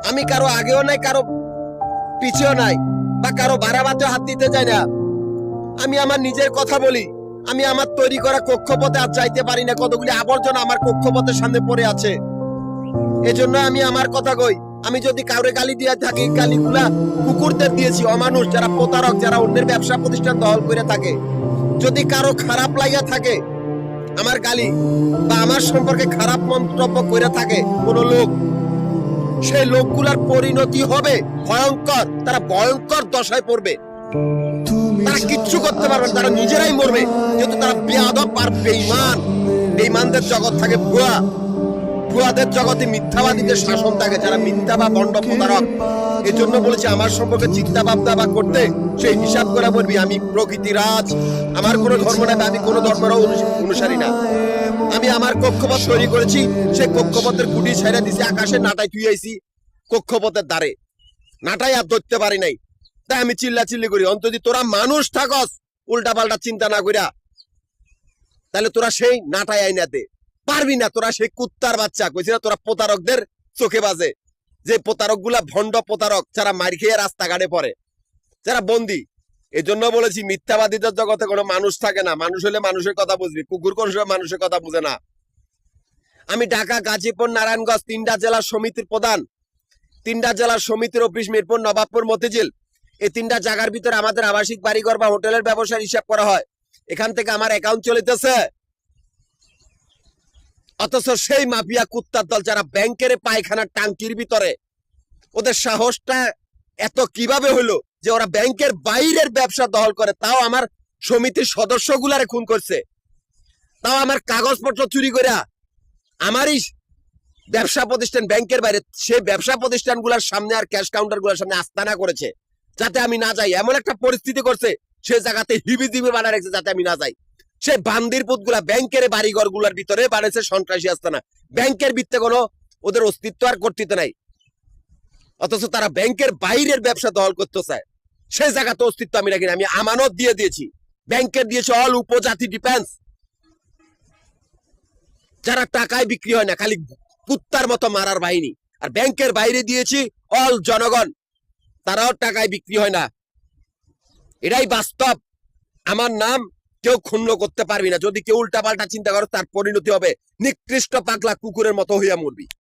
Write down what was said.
আমি কারো আগেও নাই, কারো পিছেও নাই, বা কারো বাড়াবাতে হাত দিতে যাই না। আমি আমার নিজের কথা বলি। আমি আমার তৈরি করা কক্ষপথে আর যাইতে পারি না, কতগুলি আবর্জনা আমার কক্ষপথের সামনে পড়ে আছে। এজন্য আমি আমার কথা কই। আমি যদি কাউরে গালি দিয়ে থাকি, গালিগুলা কুকুরদের দিয়েছি, অমানুষ যারা প্রতারক, যারা অন্যের ব্যবসা প্রতিষ্ঠান দখল করে থাকে। যদি কারো খারাপ লাগিয়া থাকে আমার গালি, বা আমার সম্পর্কে খারাপ মন্তব্য করে থাকে কোন লোক, সেই লোকগুলার পরিণতি হবে ভয়ঙ্কর। তারা ভয়ঙ্কর দশায় পড়বে। তারা কিচ্ছু করতে পারবে না, তারা নিজেরাই মরবে। যেহেতু তারা বেয়াদব আর বেঈমান। বেঈমানদের জগৎ থাকে ভুয়া, ভুয়াদের জগতে মিথ্যাবাদীদের শাসন থাকে, যারা মিথ্যা বা ভণ্ড প্রতারক। এই জন্য বলেছি আমার সম্পর্কে চিন্তা ভাবনা বা করতে সেই হিসাব করে বলবি আমি প্রকৃতিরাজ। আমার কোনো ধর্ম নাই, আমি কোনো ধর্মের অনুসারী না। আমি আমার কক্ষপথ তৈরি করেছি, সেই কক্ষপথের গুটি ছেড়ে দিছি আকাশে, নাটাই তুই আইছি কক্ষপথের দ্বারে, নাটাই আর ধরতে পারি নাই। তাই আমি চিল্লা চিল্লি করি। অন্তত তোরা মানুষ থাকস, উল্টা পাল্টা চিন্তা না করিয়া, তাহলে তোরা সেই নাটাই আইনা দে। পারবি না, তোরা সেই কুত্তার বাচ্চা। কইছি না তোরা প্রতারকদের চোখে বাজে, যে প্রতারক গুলা ভণ্ড প্রতারক, যারা মার খেয়ে রাস্তাঘাটে পড়ে, যারা বন্দি। এই জন্য বলেছি মিথ্যাবাদীদের জগতে কোনো মানুষ থাকে না। মানুষ হলে মানুষের কথা বুঝবি, কুকুর কোন সময় মানুষের কথা বুঝে না। আমি ঢাকা, গাজীপুর, নারায়ণগঞ্জ 3টা জেলার সমিতির প্রধান। 3টা জেলার সমিতির অফিস মিরপুর, নবাবপুর, মতিঝিল। এই 3টা জায়গার ভিতরে আমাদের আবাসিক বাড়িঘর বা হোটেলের ব্যবসার হিসাব করা হয়। এখান থেকে আমার অ্যাকাউন্ট চলিতেছে। অথচ সেই মাফিয়া কুত্তার দল যারা ব্যাংকের পায়খানার টাঙ্কির ভিতরে, ওদের সাহসটা এত কিভাবে হলো যে ওরা ব্যাংকের বাইরের ব্যবসা দখল করে, তাও আমার সমিতির সদস্যগুলারে খুন করছে, তাও আমার কাগজপত্র চুরি করে আমারই ব্যবসা প্রতিষ্ঠান ব্যাংকের বাইরে, সেই ব্যবসা প্রতিষ্ঠানগুলোর সামনে আর ক্যাশ কাউন্টারগুলোর সামনে আস্তানা করেছে যাতে আমি না যাই। এমন একটা পরিস্থিতি করছে সে জায়গাতে হিবিজিবি বানা রেখেছে যাতে আমি না যাই। সে বান্দির পুতগুলা ব্যাংকের বাড়িঘর গুলার ভিতরে বানিয়েছে সন্ত্রাসী আস্তানা। ব্যাংকের ভিত্তে কোনো ওদের অস্তিত্ব আর কর্তৃত্ব নাই, অথচ তারা ব্যাংকের বাইরের ব্যবসা দখল করতে চায়। সেই জায়গাতে অস্তিত্ব আমি রাখিনি। আমি আমানত দিয়ে দিয়েছি, ব্যাংকের দিয়েছে অল উপজাতি ডিফেন্স, যারা টাকায় বিক্রি হয় না, খালি কুত্তার মতো মারার বাহিনী। আর ব্যাংকের বাইরে দিয়েছি অল জনগণ, তারাও টাকায় বিক্রি হয় না। এটাই বাস্তব। আমার নাম কেউ ক্ষুণ্ণ করতে পারবি না। যদি কেউ উল্টা পাল্টা চিন্তা করো, তার পরিণতি হবে নিকৃষ্ট পাগলা কুকুরের মতো হইয়া মরবি।